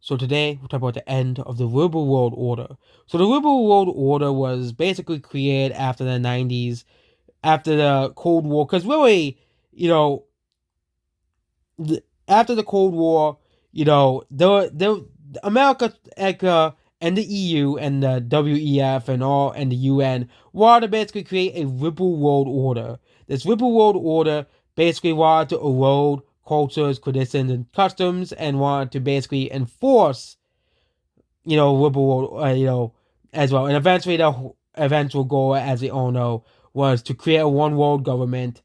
So today we'll talk about the end of the liberal world order. So the liberal world order was basically created after the 90s, after the Cold War, because really, you know, after the Cold War, the America, and the EU and the WEF and the UN wanted to basically create a liberal world order. This liberal world order basically wanted to erode cultures, traditions, and customs, and wanted to basically enforce, liberal world, as well. And eventually, the eventual goal, as we all know, was to create a one world government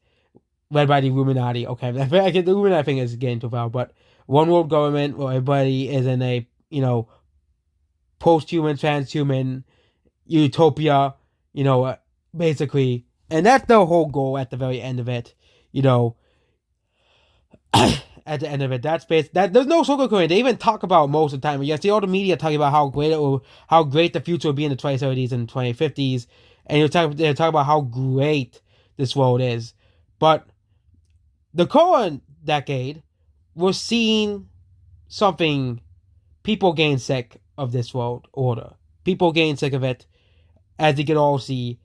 led by the Illuminati. Okay, I think the Illuminati thing is getting too far, but one world government where everybody is in a post-human, transhuman utopia, you know, basically, and that's the whole goal at the very end of it. You know, at the end of it, that's based that there's no sugarcoating. They even talk about most of the time. You see all the media talking about how great the future will be in the 2030s and 2050s, and they talk about how great this world is, but the current decade, we're seeing something. People getting sick of this world order. People getting sick of it, as you can all see.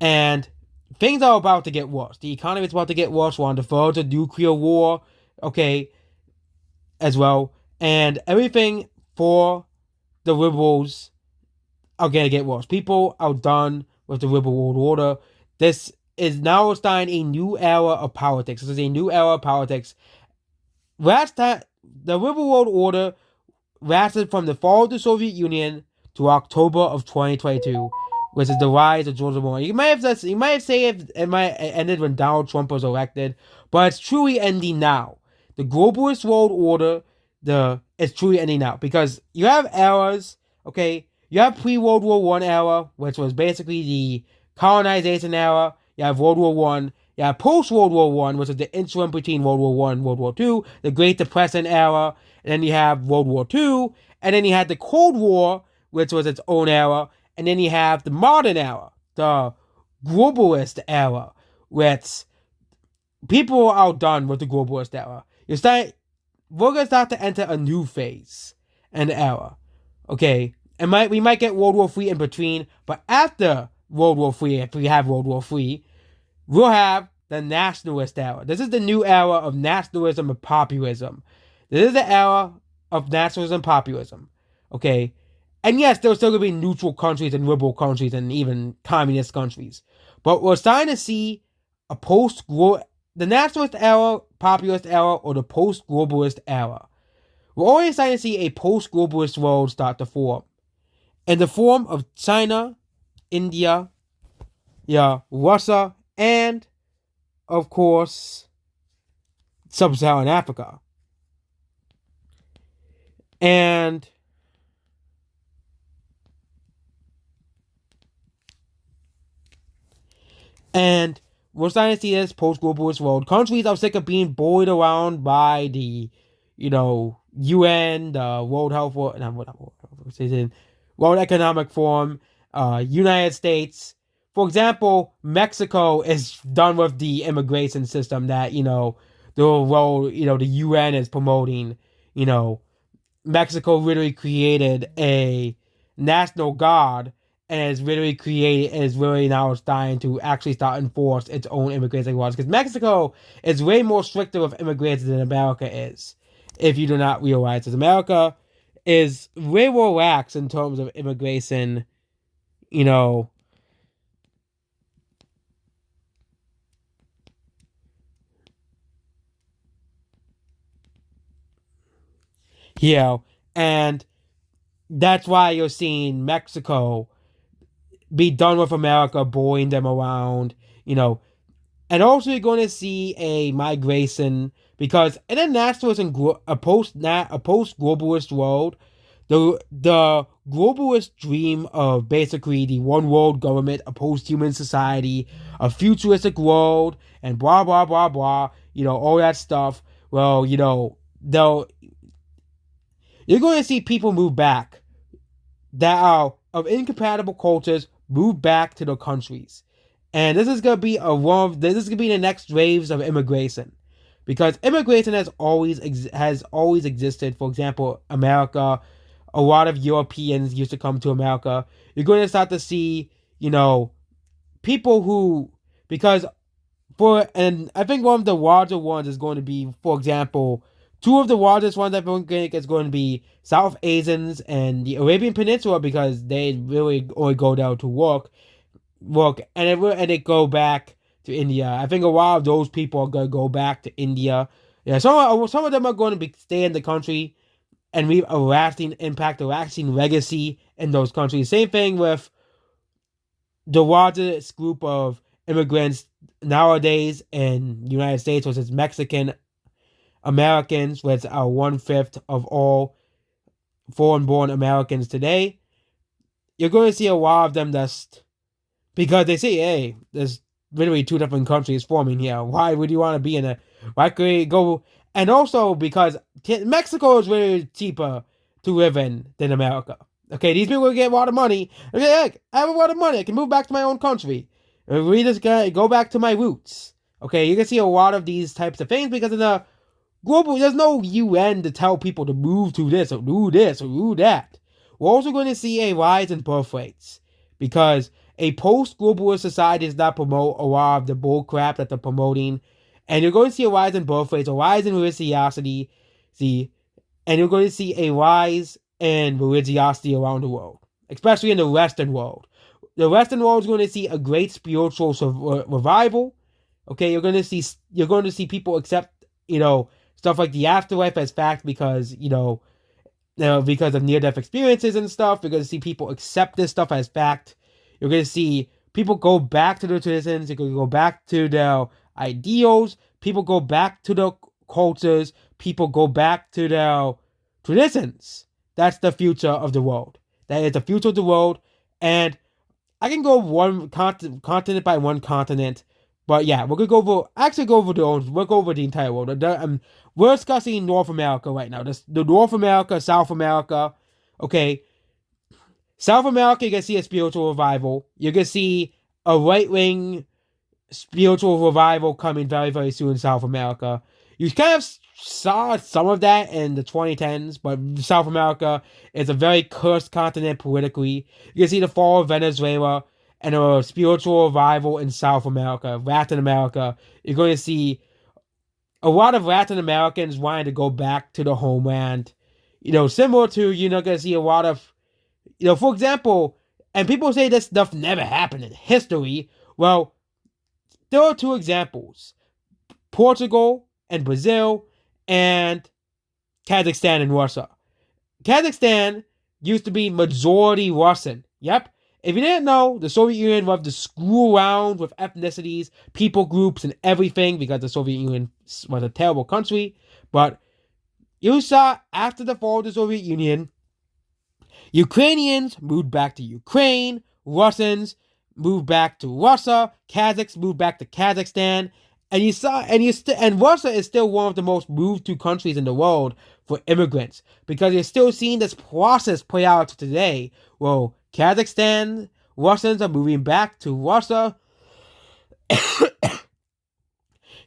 And things are about to get worse. The economy is about to get worse. We're on the verge of nuclear war, okay, as well. And everything for the liberals are going to get worse. People are done with the liberal world order. This is now starting a new era of politics. This is a new era of politics. Last time, the liberal world order lasted from the fall of the Soviet Union to October of 2022, which is the rise of George Orwell. You might have said it might ended when Donald Trump was elected, but it's truly ending now. The globalist world order, it's truly ending now because you have eras. Okay, you have pre-World War One era, which was basically the colonization era. You have World War One. You have post-World War One, which is the interim between World War One and World War Two, the Great Depression era, and then you have World War II, and then you had the Cold War, which was its own era, and then you have the modern era, the globalist era, which people are outdone with the globalist era. We're gonna start to enter a new phase and era. Okay, and we might get World War III in between, but after World War III, if we have World War III, we'll have the nationalist era. This is the new era of nationalism and populism. This is the era of nationalism and populism. Okay? And yes, there's still going to be neutral countries and liberal countries and even communist countries. But we're starting to see a the nationalist era, populist era, or the post-globalist era. We're already starting to see a post-globalist world start to form. In the form of China, India, Russia, and, of course, Sub-Saharan Africa. And we're starting to see this post-globalist world. Countries are sick of being bullied around by the, UN, the World Economic Forum, United States. For example, Mexico is done with the immigration system that, the UN is promoting. Mexico literally created a national guard and is really now starting to actually start enforce its own immigration laws because Mexico is way more stricter with immigrants than America is. If you do not realize this, America is way more lax in terms of immigration, you know, and that's why you're seeing Mexico be done with America, bullying them around, and also you're going to see a migration because in a nationalist and a post globalist world, the globalist dream of basically the one world government, a post human society, a futuristic world, and blah blah blah blah, all that stuff. Well, they'll you're going to see people move back that are of incompatible cultures move back to their countries. And this is gonna be the next waves of immigration. because immigration has always existed. For example, America, a lot of Europeans used to come to America. You're going to start to see, people who, because and I think one of the larger ones is going to be, for example, two of the largest ones I think is going to be South Asians and the Arabian Peninsula, because they really only go down to work, and they go back to India. I think a lot of those people are going to go back to India. Yeah, some of them are going to stay in the country and leave a lasting impact, a lasting legacy in those countries. Same thing with the largest group of immigrants nowadays in the United States, which is Mexican Americans, which are 1/5 of all foreign-born Americans today. You're going to see a lot of them just because they say, hey, there's literally two different countries forming here. Why would you want to be in a? Why could you go? And also because Mexico is really cheaper to live in than America. Okay, these people get a lot of money. Okay, heck, I have a lot of money. I can move back to my own country. We just gotta go back to my roots. Okay, you can see a lot of these types of things because of the there's no UN to tell people to move to this or do that. We're also going to see a rise in birth rates because a post-globalist society does not promote a lot of the bull crap that they're promoting. And you're going to see a rise in birth rates, a rise in religiosity, and you're going to see a rise in religiosity around the world, especially in the Western world. The Western world is going to see a great spiritual revival. Okay, you're going to see people accept, stuff like the afterlife as fact because, because of near-death experiences and stuff. You're going to see people accept this stuff as fact. You're going to see people go back to their traditions. You're going to go back to their ideals. People go back to their cultures. People go back to their traditions. That's the future of the world. That is the future of the world. And I can go one continent by one continent. But yeah, we're going to we'll go over the entire world. We're discussing North America right now. The North America, South America. Okay. South America, you're going to see a spiritual revival. You're going to see a right-wing spiritual revival coming very, very soon in South America. You kind of saw some of that in the 2010s, but South America is a very cursed continent politically. You can see the fall of Venezuela and a spiritual revival in South America, Latin America. You're going to see a lot of Latin Americans wanting to go back to the homeland. Similar to, going to see a lot of, for example, and people say this stuff never happened in history. Well, there are two examples. Portugal and Brazil and Kazakhstan and Russia. Kazakhstan used to be majority Russian. Yep. If you didn't know, the Soviet Union loved to screw around with ethnicities, people groups, and everything because the Soviet Union was a terrible country. But you saw after the fall of the Soviet Union, Ukrainians moved back to Ukraine, Russians moved back to Russia, Kazakhs moved back to Kazakhstan, and Russia is still one of the most moved to countries in the world for immigrants because you're still seeing this process play out today. Well, Kazakhstan, Russians are moving back to Russia.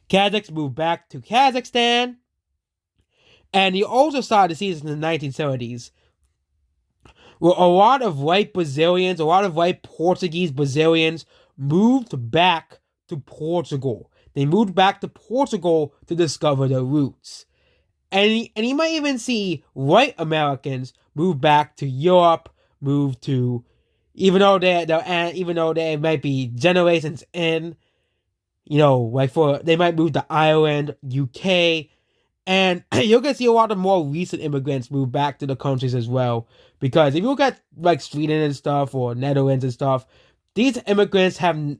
Kazakhs move back to Kazakhstan. And you also started to see this in the 1970s. Where a lot of white Brazilians, a lot of white Portuguese Brazilians moved back to Portugal. They moved back to Portugal to discover their roots. And you might even see white Americans move back to Europe, even though they might be generations in, they might move to Ireland, UK, and you're going to see a lot of more recent immigrants move back to the countries as well. Because if you look at like Sweden and stuff or Netherlands and stuff, these immigrants have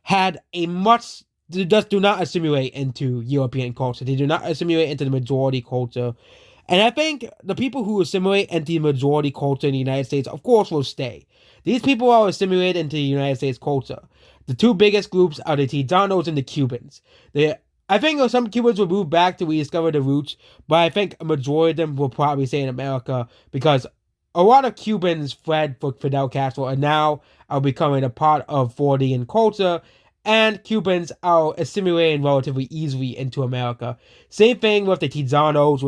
had a much, they just do not assimilate into European culture. They do not assimilate into the majority culture. And I think the people who assimilate into the majority culture in the United States, of course, will stay. These people are assimilated into the United States culture. The two biggest groups are the Tijanos and the Cubans. I think some Cubans will move back to rediscover the roots, but I think a majority of them will probably stay in America because a lot of Cubans fled for Fidel Castro and now are becoming a part of Floridian culture. and Cubans are assimilating relatively easily into America. Same thing with the Tizanos,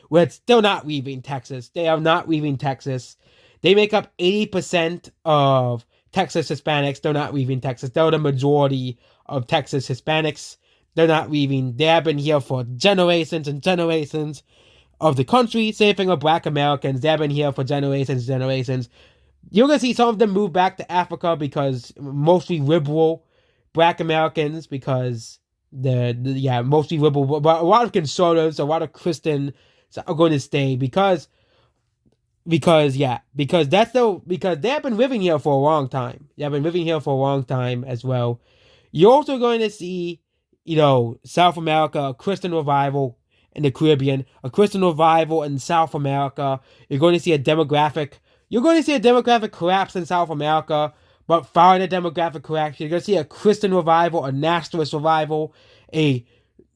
which still not leaving Texas. They are not leaving Texas. They make up 80% of Texas Hispanics. They're not leaving Texas. They're the majority of Texas Hispanics. They're not leaving. They have been here for generations and generations of the country. Same thing with Black Americans. They have been here for generations and generations. You're gonna see some of them move back to Africa because mostly liberal Black Americans, because yeah, mostly liberal, but a lot of conservatives, a lot of Christians are going to stay because that's the because they have been living here for a long time. They have been living here for a long time as well. You're also going to see, South America, a Christian revival in the Caribbean, a Christian revival in South America. You're going to see a demographic collapse in South America, but following a demographic collapse, you're going to see a Christian revival, a nationalist revival, a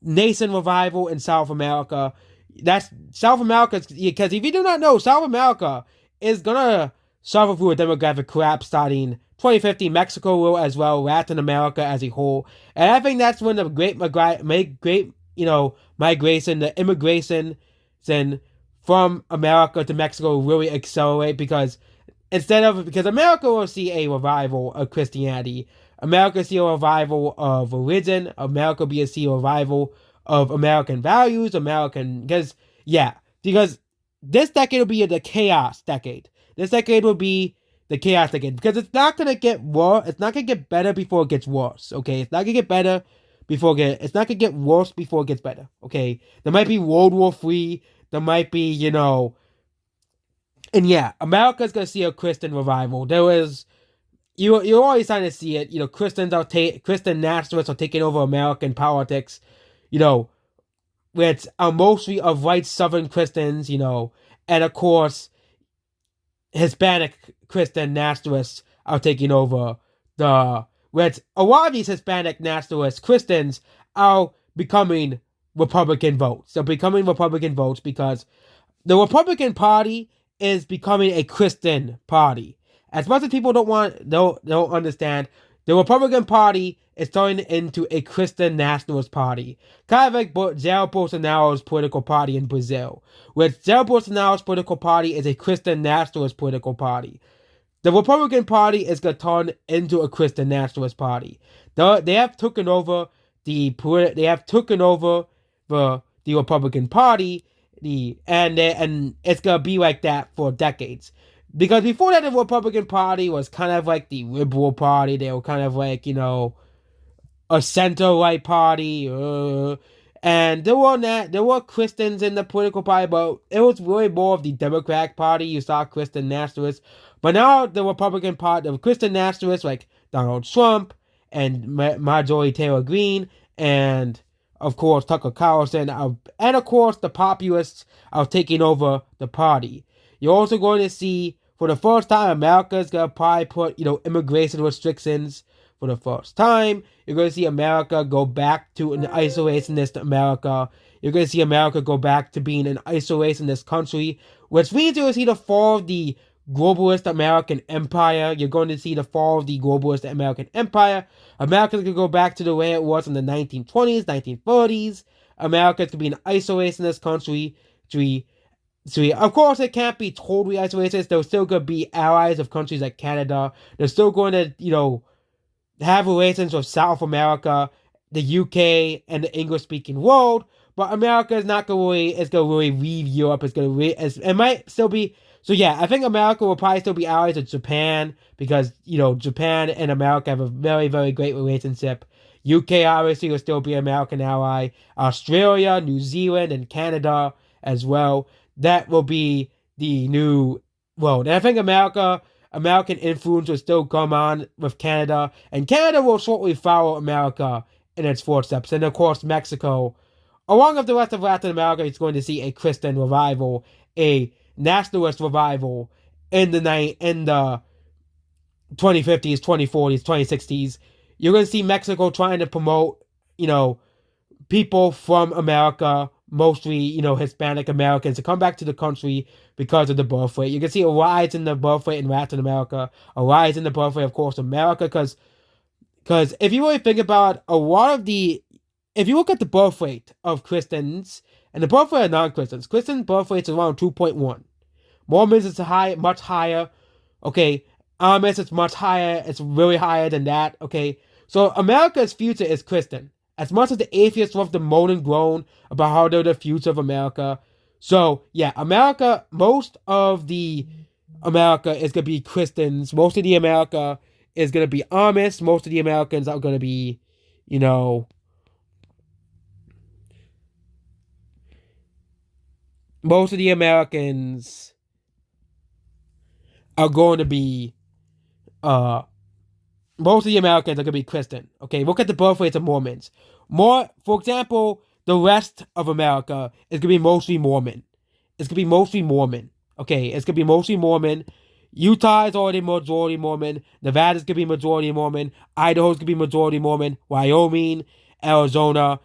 nascent revival in South America. That's South America, because if you do not know, South America is gonna suffer through a demographic collapse starting 2050. Mexico will as well, Latin America as a whole, and I think that's when the migration, the immigration, then from America to Mexico will really accelerate because because America will see a revival of Christianity, America will see a revival of religion, America will see a revival of American values, because this decade will be the chaos decade. This decade will be the chaos decade because it's not gonna get worse. It's not gonna get better before it gets worse. Okay, it's not gonna get better it's not gonna get worse before it gets better. Okay, there might be World War III. There might be, and yeah, America's gonna see a Christian revival. You're always starting to see it. Christian nationalists are taking over American politics. Which are mostly of white Southern Christians. And of course, Hispanic Christian nationalists are taking over which a lot of these Hispanic nationalist Christians are becoming Republican votes. They're becoming Republican votes because the Republican Party is becoming a Christian party. As much as people don't understand, the Republican Party is turning into a Christian nationalist party. Kind of like Jair Bolsonaro's political party in Brazil, where Jair Bolsonaro's political party is a Christian nationalist political party. The Republican Party is going to turn into a Christian nationalist party. They have taken over the Republican Party, and it's gonna be like that for decades. Because before that, the Republican Party was kind of like the liberal party. They were kind of like a center-right party, and there were Christians in the political party, but it was really more of the Democratic Party. You saw Christian nationalists, but now the Republican Party, the Christian nationalists like Donald Trump and Marjorie Taylor Greene, and of course Tucker Carlson, and of course the populists are taking over the party. You're also going to see, for the first time, America's gonna probably put immigration restrictions. For the first time, you're going to see America go back to an isolationist America. You're going to see America go back to being an isolationist country, which means you're going to see the fall of the globalist American empire. You're going to see the fall of the globalist American empire. America's going to go back to the way it was in the 1920s, 1930s. America's going to be an isolationist country. So, of course, it can't be totally isolationist. There's still going to be allies of countries like Canada. They're still going to, have relations with South America, the UK, and the English-speaking world, but America is not going to really leave Europe. It might still be. So yeah, I think America will probably still be allies with Japan because Japan and America have a very, very great relationship. UK obviously will still be an American ally. Australia, New Zealand, and Canada as well. That will be the new world. And I think American influence will still come on with Canada, and Canada will shortly follow America in its footsteps. And of course, Mexico, along with the rest of Latin America, is going to see a Christian revival, a nationalist revival in the 2050s, 2040s, 2060s. You're going to see Mexico trying to promote, people from America, mostly, Hispanic Americans, to come back to the country because of the birth rate. You can see a rise in the birth rate in Latin America, a rise in the birth rate, of course, America, because Because if you really think about a lot of if you look at the birth rate of Christians and the birth rate of non-Christians, Christian birth rate is around 2.1. Mormons is much higher. Okay, Amish is much higher. It's really higher than that. Okay, so America's future is Christian. As much as the atheists love to moan and groan about how they're the future of America, so yeah, most of the America is gonna be Christians. Most of the America is gonna be Amish. Most of the Americans are gonna be, you know, most of the Americans are going to be uh most of the Americans are going to be Christian. Okay, look at the birth rates of Mormons. For example, the rest of America is going to be mostly Mormon. It's going to be mostly Mormon. Okay, it's going to be mostly Mormon. Utah is already majority Mormon. Nevada's going to be majority Mormon. Idaho's going to be majority Mormon. Wyoming, Arizona,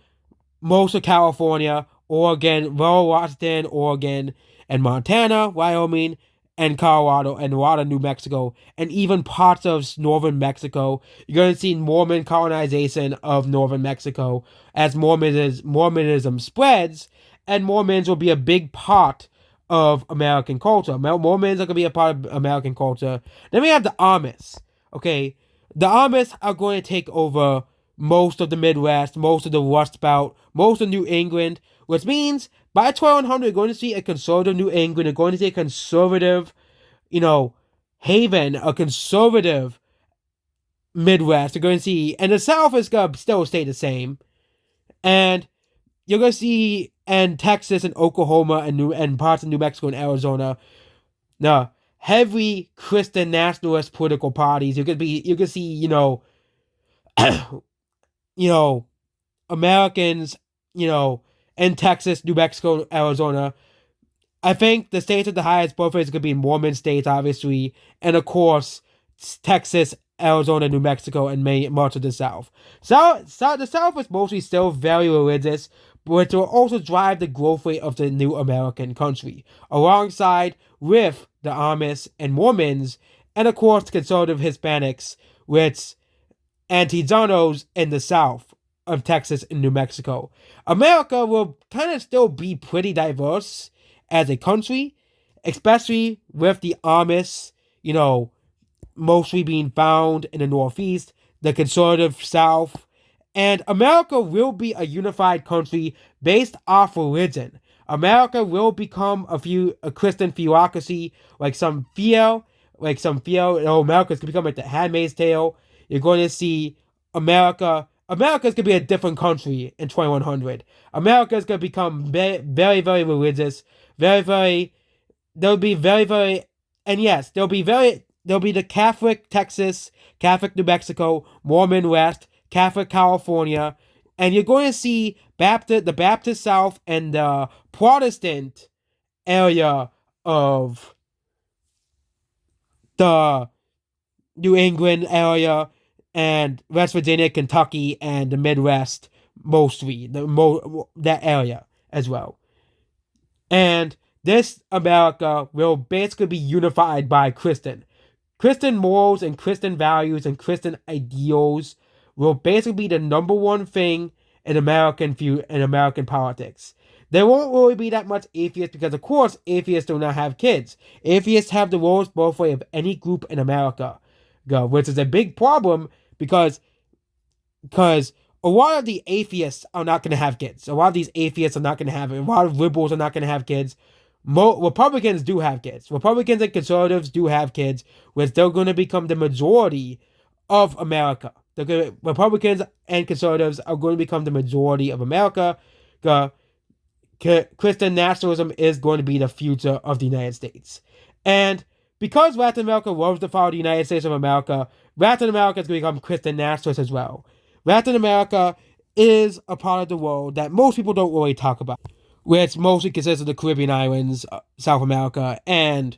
most of California, Oregon, rural Washington, Oregon, and Montana, Wyoming, and Colorado, and a lot of New Mexico, and even parts of northern Mexico. You're going to see Mormon colonization of northern Mexico as Mormonism spreads, and Mormons will be a big part of American culture. Mormons are going to be a part of American culture. Then we have the Amish. Okay, the Amish are going to take over most of the Midwest, most of the Rust Belt, most of New England, which means by 2100, you're going to see a conservative New England, you're going to see a conservative, haven, a conservative Midwest. You're going to see, and the South is going to still stay the same. And you're going to see, and Texas and Oklahoma and parts of New Mexico and Arizona, the heavy Christian nationalist political parties. You could see, Americans, in Texas, New Mexico, Arizona. I think the states with the highest birth rates could be Mormon states, obviously, and of course, Texas, Arizona, New Mexico, and much of the South. The South is mostly still very religious, but it will also drive the growth rate of the new American country, alongside with the Amish and Mormons, and of course, conservative Hispanics, which Antizanos in the South of Texas and New Mexico. America will kind of still be pretty diverse as a country, especially with the Amish, mostly being found in the Northeast, the conservative South, and America will be a unified country based off religion. America will become a Christian theocracy, America's gonna become like the Handmaid's Tale. You're going to see America's gonna be a different country in 2100. America's gonna become very, very, very religious, very, very. There'll be very, very, and yes, there'll be the Catholic Texas, Catholic New Mexico, Mormon West, Catholic California, and you're going to see the Baptist South and the Protestant area of the New England area and West Virginia, Kentucky, and the Midwest, mostly that area as well. And this America will basically be unified by Christian morals and Christian values and Christian ideals will basically be the number one thing in American politics. There won't really be that much atheists because, of course, atheists do not have kids. Atheists have the lowest birth rate of any group in America, which is a big problem because a lot of the atheists are not going to have kids. A lot of these atheists are not going to have it. A lot of liberals are not going to have kids. Republicans do have kids. Republicans and conservatives do have kids, which they're going to become the majority of America. Republicans and conservatives are going to become the majority of America. Christian nationalism is going to be the future of the United States. And because Latin America loves to follow the United States of America, Latin America is going to become Christian nationalist as well. Latin America is a part of the world that most people don't really talk about, which mostly consists of the Caribbean islands, South America, and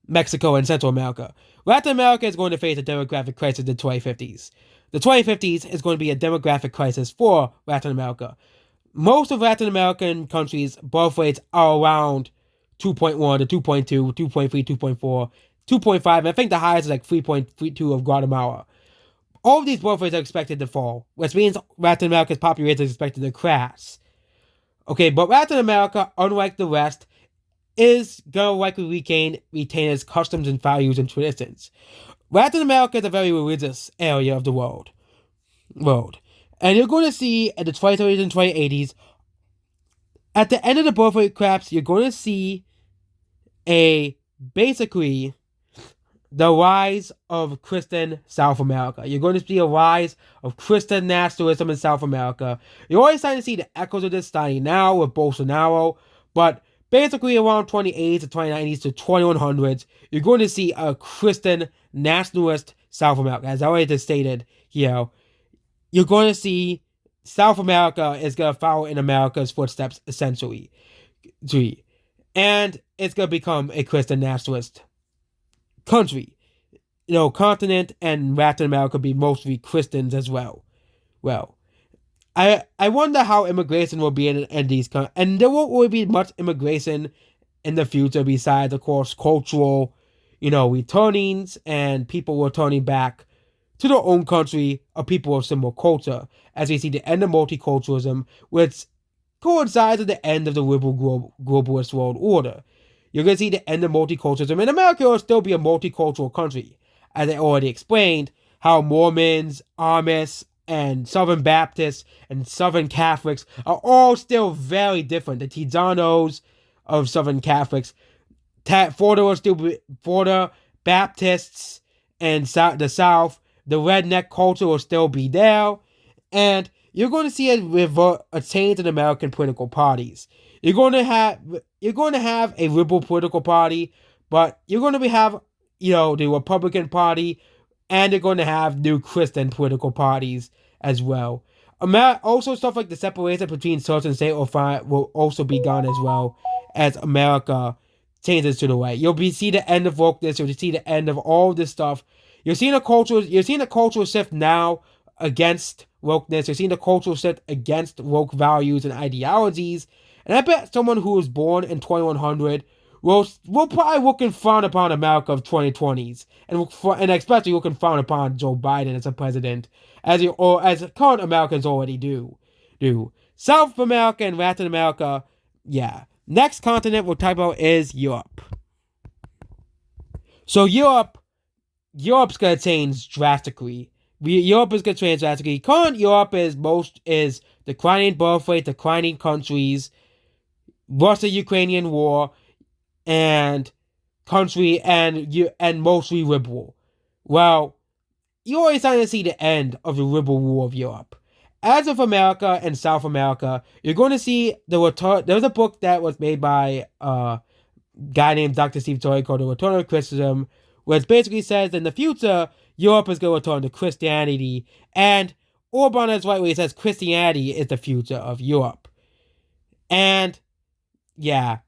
Mexico and Central America. Latin America is going to face a demographic crisis in the 2050s. The 2050s is going to be a demographic crisis for Latin America. Most of Latin American countries' birth rates are around 2.1 to 2.2, 2.3, 2.4. 2.5, and I think the highest is like 3.32 of Guatemala. All of these birth rates are expected to fall, which means Latin America's population is expected to crash. Okay, but Latin America, unlike the rest, is gonna likely retain its customs and values and traditions. Latin America is a very religious area of the world. And you're going to see in the 2030s and 2080s, at the end of the birth rate collapse, you're going to see basically the rise of Christian South America. You're going to see a rise of Christian nationalism in South America. You're already starting to see the echoes of this starting now with Bolsonaro, but basically around 2080s to 2090s to 2100s, you're going to see a Christian nationalist South America. As I already just stated, you're going to see South America is going to follow in America's footsteps, essentially. And it's going to become a Christian nationalist country. Continent, and Latin America be mostly Christians as well. Well, I wonder how immigration will be in these countries. And there won't really be much immigration in the future besides, of course, cultural, returnings and people returning back to their own country of people of similar culture, as we see the end of multiculturalism, which coincides with the end of the liberal globalist world order. You're going to see the end of multiculturalism, and America will still be a multicultural country. As I already explained, how Mormons, Amish, and Southern Baptists and Southern Catholics are all still very different. The Tijanos of Southern Catholics, Florida Baptists, and the South, the redneck culture will still be there, and you're going to see a change in American political parties. You're going to have a liberal political party, but you're going to have the Republican Party, and you're going to have new Christian political parties as well. Also, stuff like the separation between church and state will also be gone as well as America changes to the right. You'll see the end of wokeness. You'll see the end of all this stuff. You're seeing a cultural shift now against wokeness. You're seeing the cultural shift against woke values and ideologies. And I bet someone who was born in 2100 will probably look and frown upon America of 2020s, and especially look and frown upon Joe Biden as a president, as current Americans already do. South America and Latin America, yeah. Next continent we'll talk about is Europe. So Europe's gonna change drastically. Europe is gonna change drastically. Current Europe is declining birth rate, declining countries, Russia-Ukrainian war, and mostly liberal. Well, you're already starting to see the end of the liberal war of Europe. As of America and South America, you're going to see the return. There was a book that was made by a guy named Dr. Steve Torrey called The Return of Christendom, which basically says in the future, Europe is going to return to Christianity, and Orban is right where he says Christianity is the future of Europe. And, yeah,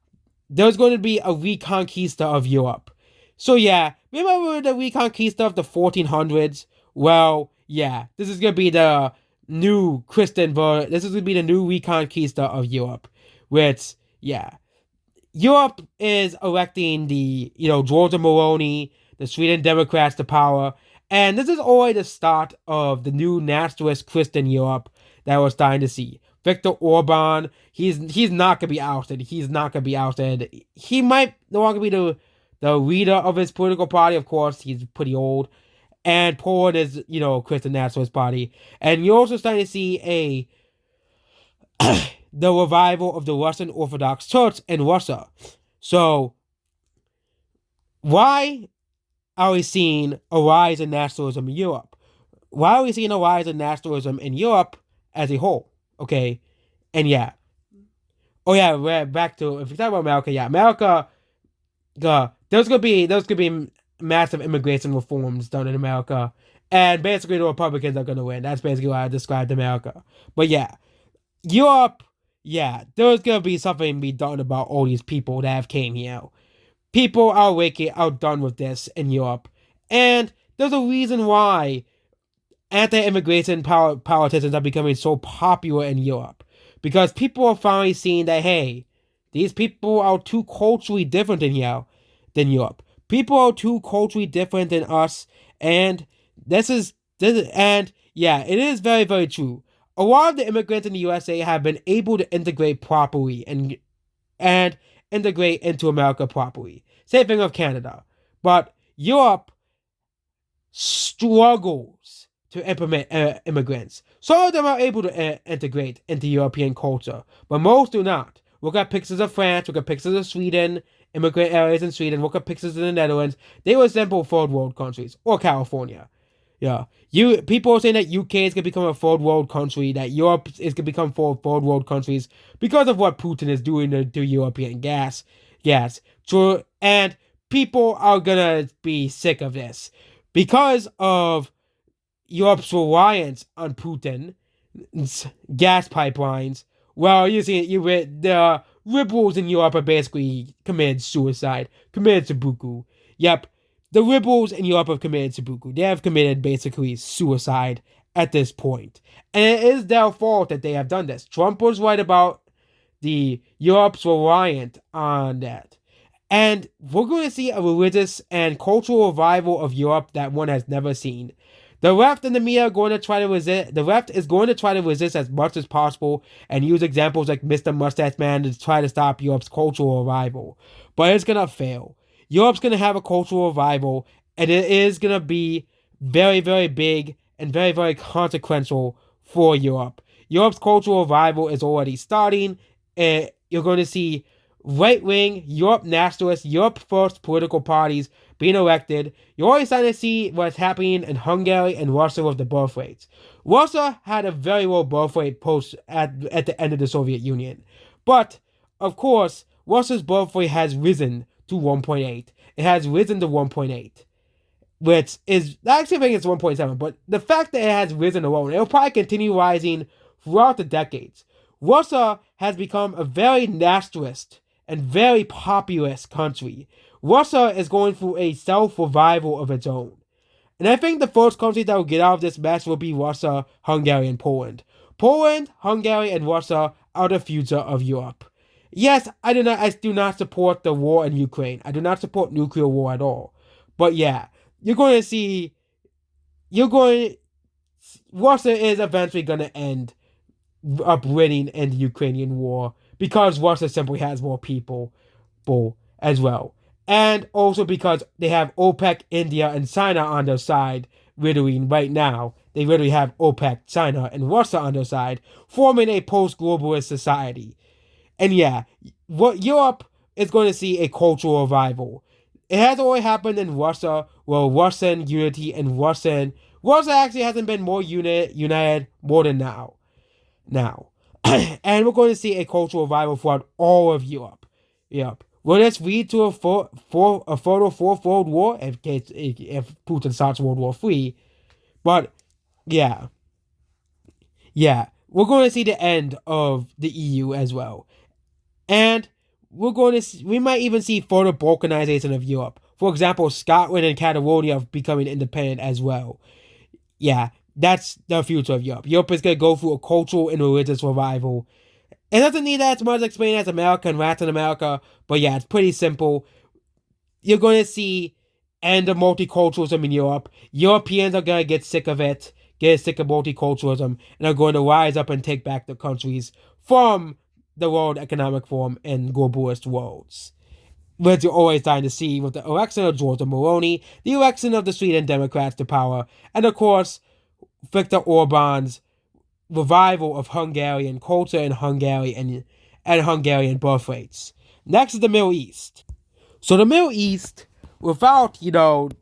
there's going to be a reconquista of Europe. So, yeah, remember the reconquista of the 1400s? Well, yeah, this is going to be the new this is going to be the new reconquista of Europe, which, yeah, Europe is electing the, Giorgia Meloni, the Sweden Democrats to power, and this is already the start of the new nationalist Christian Europe that we're starting to see. Viktor Orban, he's not going to be ousted. He's not going to be ousted. He might no longer be the leader of his political party. Of course, he's pretty old. And Poland is, Christian nationalist party. And you're also starting to see the revival of the Russian Orthodox Church in Russia. So, why are we seeing a rise in nationalism in Europe? Why are we seeing a rise in nationalism in Europe as a whole? Okay, and yeah. Oh yeah, we're back to, if we talk about America, yeah, America, there's gonna be massive immigration reforms done in America, and basically the Republicans are gonna win. That's basically why I described America. But yeah, Europe, yeah, there's gonna be something to be done about all these people that have came here. People are done with this in Europe, and there's a reason why anti-immigration politicians are becoming so popular in Europe, because people are finally seeing that, hey, these people are too culturally different than Europe. People are too culturally different than us, and and yeah, it is very, very true. A lot of the immigrants in the USA have been able to integrate properly and integrate into America properly. Same thing of Canada. But Europe struggles to implement immigrants. Some of them are able to integrate into European culture, but most do not. Look at pictures of France, look at pictures of Sweden, immigrant areas in Sweden, look at pictures of the Netherlands. They resemble third world countries, or California. Yeah. People are saying that UK is gonna become a third world country, that Europe is gonna become four third world countries because of what Putin is doing to European gas. Yes. True, and people are gonna be sick of this. Because of Europe's reliance on Putin's gas pipelines, well, you see, the liberals in Europe are basically committed suicide, committed seppuku. Yep, the liberals in Europe have committed seppuku. They have committed basically suicide at this point. And it is their fault that they have done this. Trump was right about the Europe's reliant on that. And we're going to see a religious and cultural revival of Europe that one has never seen. The left and the media are going to try to resist. The left is going to try to resist as much as possible and use examples like Mr. Mustache Man to try to stop Europe's cultural revival. But it's going to fail. Europe's going to have a cultural revival, and it is going to be very, very big and very, very consequential for Europe. Europe's cultural revival is already starting. And you're going to see right-wing, Europe nationalist, Europe first political parties being elected. You're already starting to see what's happening in Hungary and Russia with the birth rates. Russia had a very low birth rate post at the end of the Soviet Union. But, of course, Russia's birth rate has risen to 1.8. It has risen to 1.8. Which is, I actually think it's 1.7, but the fact that it has risen alone, it'll probably continue rising throughout the decades. Russia has become a very nationalist and very populist country. Russia is going through a self-revival of its own. And I think the first countries that will get out of this mess will be Russia, Hungary, and Poland. Poland, Hungary, and Russia are the future of Europe. Yes, I do not support the war in Ukraine. I do not support nuclear war at all. But yeah, Russia is eventually going to end up winning in the Ukrainian war because Russia simply has more people as well. And also because they have OPEC, India, and China on their side, literally right now. They literally have OPEC, China, and Russia on their side, forming a post-globalist society. And yeah, what Europe is going to see a cultural revival. It has already happened in Russia, where Russian unity and Russia actually hasn't been more united more than now. And we're going to see a cultural revival throughout all of Europe. Will this lead to a further fourth world war if Putin starts World War III? But yeah, we're going to see the end of the EU as well, and we might even see further balkanization of Europe. For example, Scotland and Catalonia becoming independent as well. Yeah, that's the future of Europe. Europe is going to go through a cultural and religious revival. It doesn't need as much explaining as America and Latin America, but yeah, it's pretty simple. You're going to see end of multiculturalism in Europe. Europeans are going to get sick of it, get sick of multiculturalism, and are going to rise up and take back the countries from the World Economic Forum and globalist worlds. Which you're always starting to see with the election of Giorgia Meloni, the election of the Sweden Democrats to power, and of course, Viktor Orban's revival of Hungarian culture and Hungarian birth rates. Next is the Middle East. So the Middle East, without, what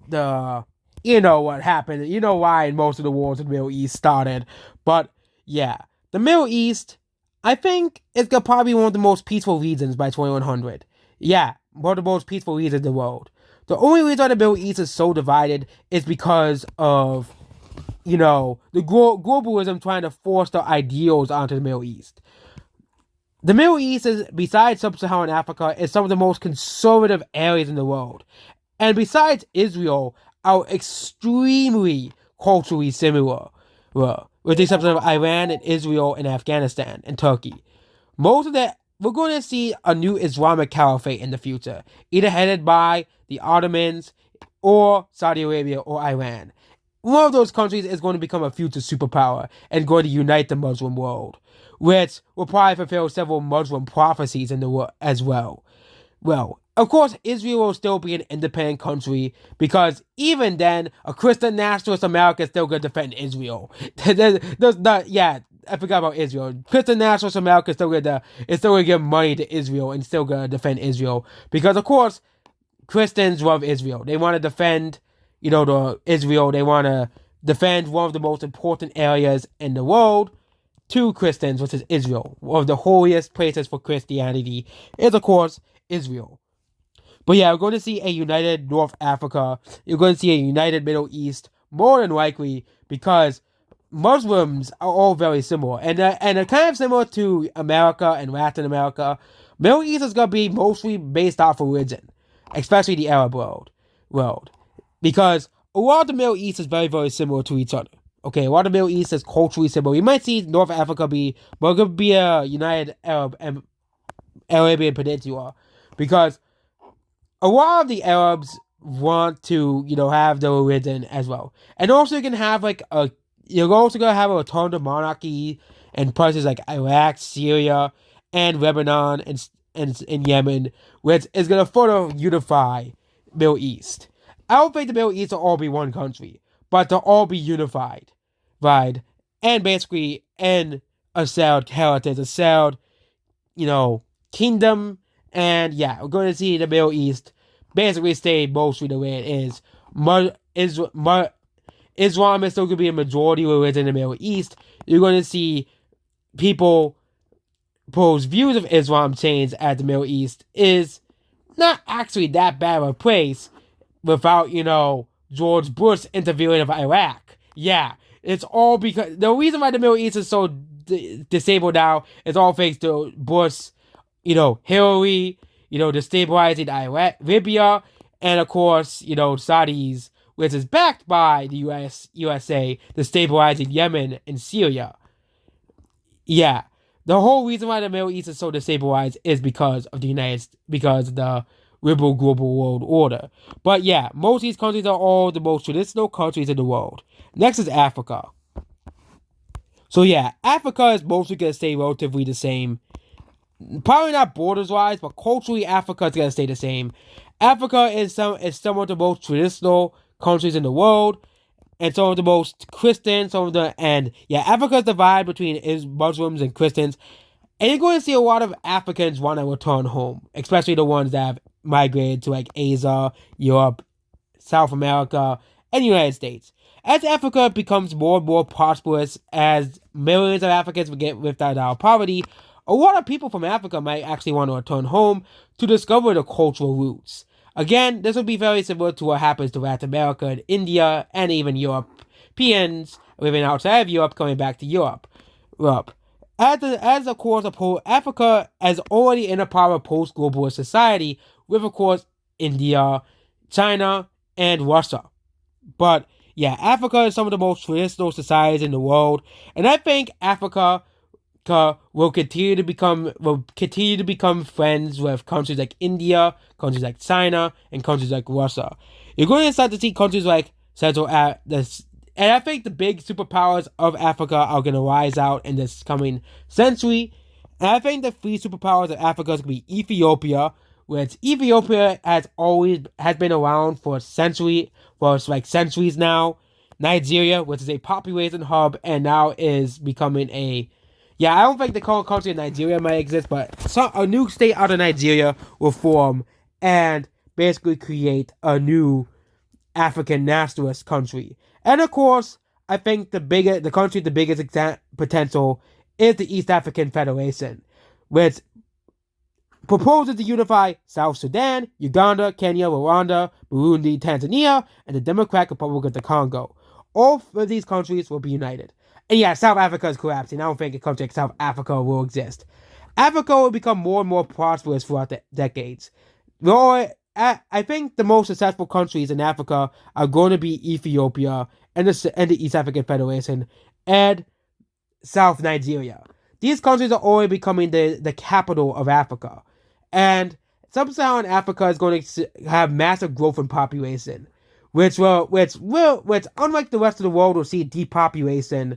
happened, why most of the wars in the Middle East started. But yeah, the Middle East, I think it's gonna probably be one of the most peaceful regions by 2100. Yeah, one of the most peaceful regions in the world. The only reason why the Middle East is so divided is because of the globalism trying to force their ideals onto the Middle East. The Middle East is, besides Sub-Saharan Africa, is some of the most conservative areas in the world. And besides Israel, are extremely culturally similar, with the exception of Iran and Israel and Afghanistan and Turkey. Most of the we're going to see a new Islamic caliphate in the future, either headed by the Ottomans or Saudi Arabia or Iran. One of those countries is going to become a future superpower and going to unite the Muslim world, which will probably fulfill several Muslim prophecies in the world as well. Well, of course, Israel will still be an independent country because even then, a Christian nationalist America is still going to defend Israel. There's not, yeah, I forgot about Israel. Christian nationalist America is still going to give money to Israel and still going to defend Israel because, of course, Christians love Israel. They want to defend, the Israel. They want to defend one of the most important areas in the world to Christians, which is Israel. One of the holiest places for Christianity is, of course, Israel. But yeah, we're going to see a united North Africa. You're going to see a united Middle East, more than likely, because Muslims are all very similar. And they're kind of similar to America and Latin America. Middle East is going to be mostly based off of religion, especially the Arab world. Because a lot of the Middle East is very, very similar to each other. Okay, a lot of the Middle East is culturally similar. You might see North Africa be a united Arabian Peninsula, because a lot of the Arabs want to, have their religion as well. And also you're also gonna have a return to monarchy in places like Iraq, Syria, and Lebanon and Yemen, which is gonna further unify Middle East. I don't think the Middle East will all be one country, but they'll all be unified, right? And basically in a shared heritage, a shared, kingdom. And yeah, we're going to see the Middle East basically stay mostly the way it is. Islam is still going to be a majority religion in the Middle East. You're going to see people's views of Islam change as the Middle East is not actually that bad of a place without, George Bush interviewing of Iraq. Yeah, it's all because the reason why the Middle East is so disabled now is all thanks to Bush, Hillary, destabilizing Iraq, Libya, and of course, Saudis, which is backed by the USA, destabilizing Yemen and Syria. Yeah, the whole reason why the Middle East is so destabilized is because of the liberal global world order. But yeah, most of these countries are all the most traditional countries in the world. Next is Africa. So yeah, Africa is mostly going to stay relatively the same. Probably not borders-wise, but culturally, Africa is going to stay the same. Africa is some of the most traditional countries in the world, and some of the most Christian, Africa is divided between Muslims and Christians, and you're going to see a lot of Africans want to return home, especially the ones that have migrated to like Asia, Europe, South America, and the United States. As Africa becomes more and more prosperous, as millions of Africans get lifted out of poverty, a lot of people from Africa might actually want to return home to discover the cultural roots. Again, this will be very similar to what happens to Latin America and India, and even Europeans living outside of Europe coming back to Europe. Of course, Africa is already in a power post-globalist society with, of course, India, China, and Russia. But yeah, Africa is some of the most traditional societies in the world, and I think Africa will continue to become friends with countries like India, countries like China, and countries like Russia. You're going to start to see countries like and I think the big superpowers of Africa are going to rise out in this coming century. And I think the three superpowers of Africa is going to be Ethiopia, which Ethiopia has been around for centuries now. Nigeria, which is a population hub, and now is becoming I don't think the current country of Nigeria might exist, but a new state out of Nigeria will form and basically create a new African nationalist country. And of course, I think the country with the biggest potential is the East African Federation, which proposes to unify South Sudan, Uganda, Kenya, Rwanda, Burundi, Tanzania, and the Democratic Republic of the Congo. All of these countries will be united. And yeah, South Africa is collapsing. I don't think a country like South Africa will exist. Africa will become more and more prosperous throughout the decades. I think the most successful countries in Africa are going to be Ethiopia and the East African Federation and South Nigeria. these countries are already becoming the capital of Africa. And sub-Saharan Africa is going to have massive growth in population, which unlike the rest of the world will see depopulation.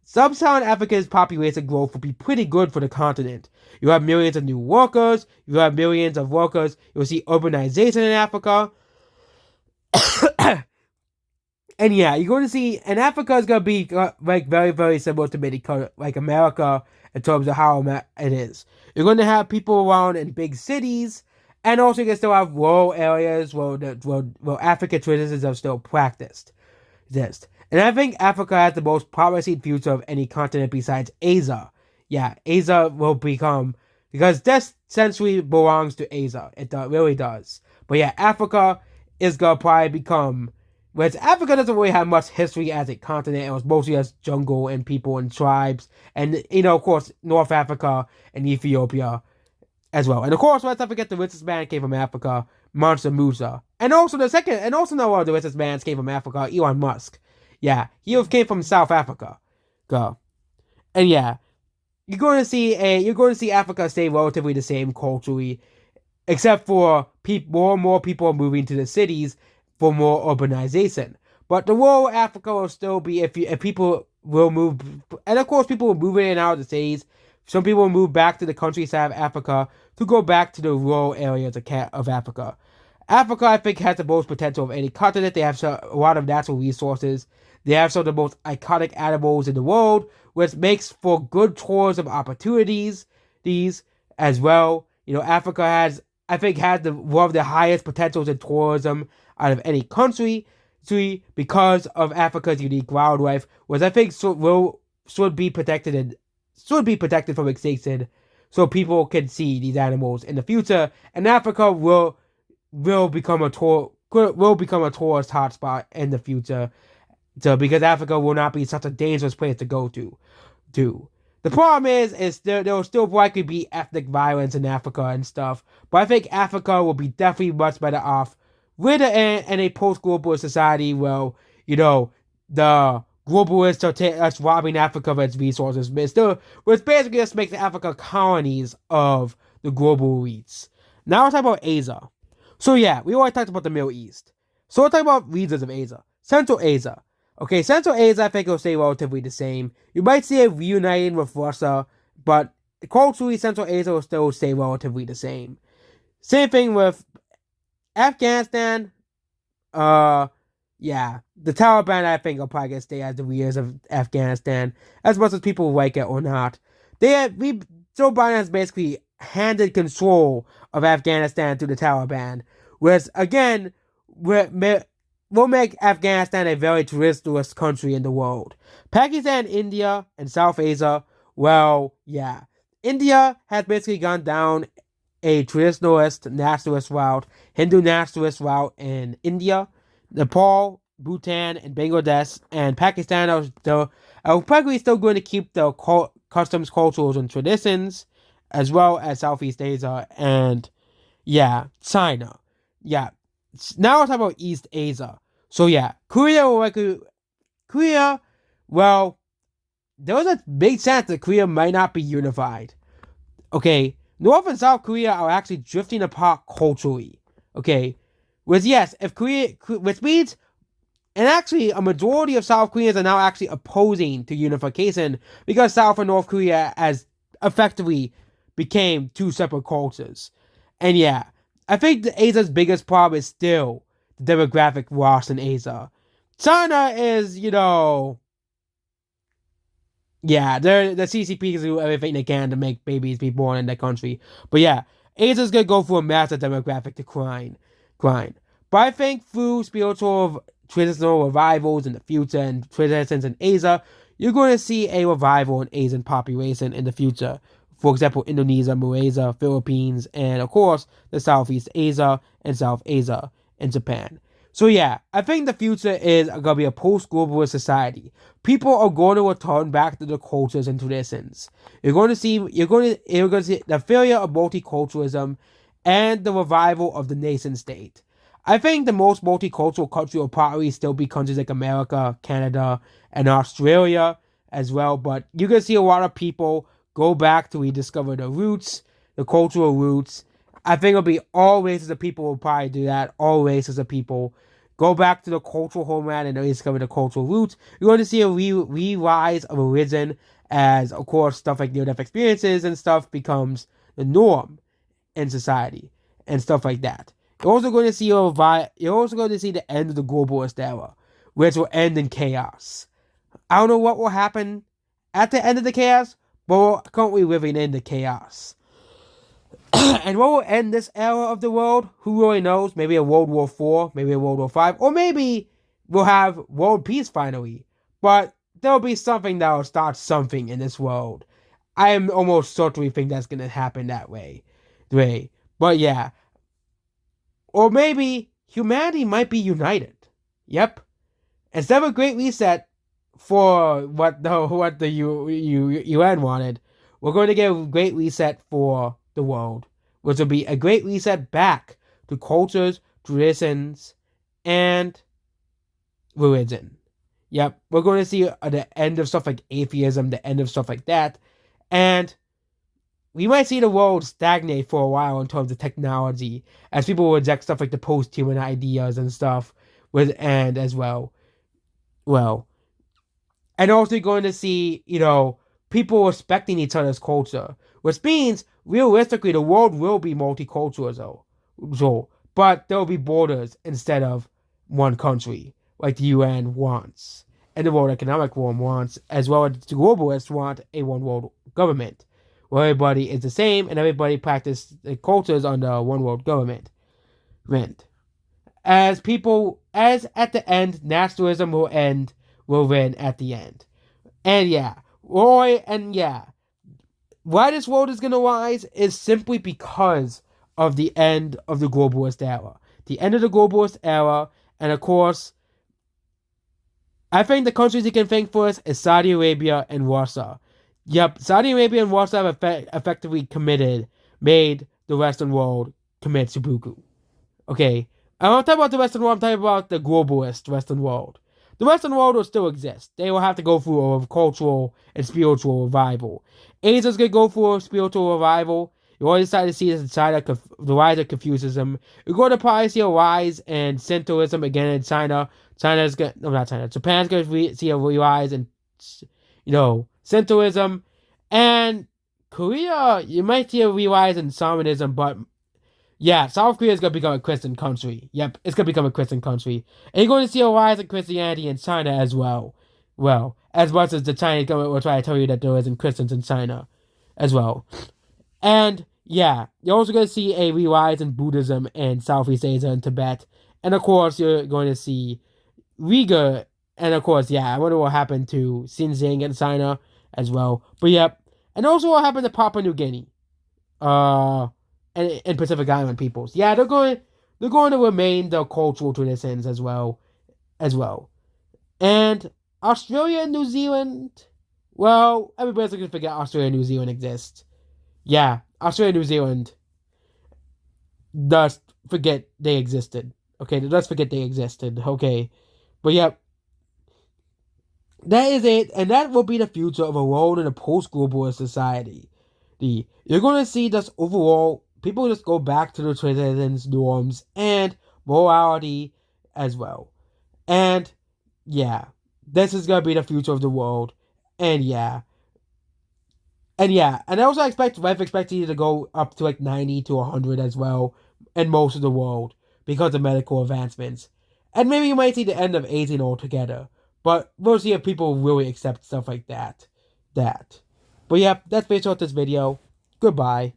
Sub-Saharan Africa's population growth will be pretty good for the continent. You have millions of new workers. You have millions of workers. You'll see urbanization in Africa. And yeah, you're going to see, and Africa is going to be like very, very similar to many like America in terms of how it is. You're going to have people around in big cities, and also you can still have rural areas where African traditions are still practiced. And I think Africa has the most promising future of any continent besides Asia. Yeah, Asia will become, because this century belongs to Asia. It really does. But yeah, Africa is going to probably become, whereas Africa doesn't really have much history as a continent. It was mostly just jungle and people and tribes. And, of course, North Africa and Ethiopia as well. And of course, let's not forget the richest man came from Africa, Mansa Musa. And also the richest man came from Africa, Elon Musk. Yeah, he came from South Africa. And yeah, you're going to see Africa stay relatively the same culturally, except for more and more people are moving to the cities for more urbanization. But the rural Africa will still be, if people will move, and of course people will move in and out of the cities. Some people will move back to the countryside of Africa to go back to the rural areas of Africa. Africa, I think, has the most potential of any continent. They have a lot of natural resources. They have some of the most iconic animals in the world, which makes for good tourism opportunities. These as well. Africa has one of the highest potentials in tourism out of any country because of Africa's unique wildlife, which I think should be protected from extinction, so people can see these animals in the future. And Africa will become a tourist hotspot in the future, because Africa will not be such a dangerous place to go to. The problem is there will still likely be ethnic violence in Africa and stuff, but I think Africa will be definitely much better off with in a post-globalist society where, the globalists are robbing Africa of its resources, which basically just makes Africa colonies of the global elites. Now we're talking about Asia. So yeah, we already talked about the Middle East. So we're talking about regions of Asia. Central Asia. Okay, Central Asia, I think will stay relatively the same. You might see it reuniting with Russia, but culturally, Central Asia will still stay relatively the same. Same thing with Afghanistan. Yeah, the Taliban, I think, will probably stay as the leaders of Afghanistan, as much as people like it or not. Joe Biden has basically handed control of Afghanistan to the Taliban, whereas again, will make Afghanistan a very traditionalist country in the world. Pakistan, India, and South Asia, well, yeah. India has basically gone down a traditionalist, nationalist route, Hindu nationalist route in India. Nepal, Bhutan, and Bangladesh, and Pakistan are probably still going to keep the customs, cultures, and traditions, as well as Southeast Asia, and, yeah, China. Yeah. Now we're talking about East Asia. So yeah, Korea, well, there's a big chance that Korea might not be unified. Okay, North and South Korea are actually drifting apart culturally. Okay, which means, and actually a majority of South Koreans are now actually opposing to unification because South and North Korea as effectively became two separate cultures. And yeah, I think Asia's biggest problem is still the demographic loss in Asia. China is, yeah, the CCP is doing everything they can to make babies be born in their country. But yeah, Asia's gonna go through a massive demographic decline. But I think through spiritual traditional revivals in the future and traditions in Asia, you're going to see a revival in Asian population in the future. For example, Indonesia, Malaysia, Philippines, and of course, the Southeast Asia and South Asia and Japan. So yeah, I think the future is going to be a post-globalist society. People are going to return back to their cultures and traditions. You're going to see the failure of multiculturalism and the revival of the nation state. I think the most multicultural country will probably still be countries like America, Canada, and Australia as well. But you're going to see a lot of people go back to rediscover the roots, the cultural roots. I think it'll be all races of people will probably do that. All races of people go back to the cultural homeland and rediscover the cultural roots. You're going to see a re-rise of religion as, of course, stuff like near-death experiences and stuff becomes the norm in society and stuff like that. You're also going to see the end of the globalist era, which will end in chaos. I don't know what will happen at the end of the chaos, but we're currently living in the chaos. And what will end this era of the world? Who really knows? Maybe a World War IV, maybe a World War V, or maybe we'll have world peace finally. But there'll be something that will start something in this world. I am almost certainly think that's going to happen that way. But yeah. Or maybe humanity might be united. Yep. Instead of a great reset for what the UN wanted, we're going to get a great reset for the world, which will be a great reset back to cultures, traditions, and religion. Yep, we're going to see the end of stuff like atheism, the end of stuff like that, and we might see the world stagnate for a while in terms of technology, as people reject stuff like the post-human ideas and stuff, and as well, and also going to see, people respecting each other's culture, which means realistically the world will be multicultural, but there will be borders instead of one country, like the UN wants, and the World Economic Forum wants, as well as the globalists want a one world government, where everybody is the same and everybody practices the cultures under one world government. As at the end, nationalism will win at the end. And yeah, why this world is gonna rise is simply because of the end of the globalist era. The end of the globalist era, and of course, I think the countries you can thank first is Saudi Arabia and Russia. Yep, Saudi Arabia and Russia have effectively made the Western world commit seppuku. Okay, I'm not talking about the Western world, I'm talking about the globalist Western world. The Western world will still exist. They will have to go through a cultural and spiritual revival. Asia's going to go through a spiritual revival. You're already starting to see this in China, the rise of Confucianism. You're going to probably see a rise in Shintoism again in China. Japan's going to see a rise in, Shintoism. And Korea, you might see a rise in Shamanism, but yeah, South Korea is going to become a Christian country. Yep, it's going to become a Christian country. And you're going to see a rise in Christianity in China as well. Well, as much as the Chinese government will try to tell you that there isn't Christians in China as well. And yeah, you're also going to see a rise in Buddhism in Southeast Asia and Tibet. And of course, you're going to see Uyghur. And of course, yeah, I wonder what happened to Xinjiang in China as well. But yep. And also what happened to Papua New Guinea. And Pacific Island peoples. Yeah, they're going to remain the cultural traditions as well. And Australia and New Zealand, well, everybody's going to forget Australia and New Zealand exist. Yeah, Australia and New Zealand does forget they existed. Okay, let's forget they existed. Okay, but yep. That is it, and that will be the future of a world in a post-globalist society. You're going to see this overall, people just go back to the traditions, norms, and morality as well. And yeah, this is going to be the future of the world. And yeah. And I also expect life expectancy to go up to like 90 to 100 as well in most of the world because of medical advancements. And maybe you might see the end of aging altogether. But we'll see if people really accept stuff like that. But yeah, that's based off this video. Goodbye.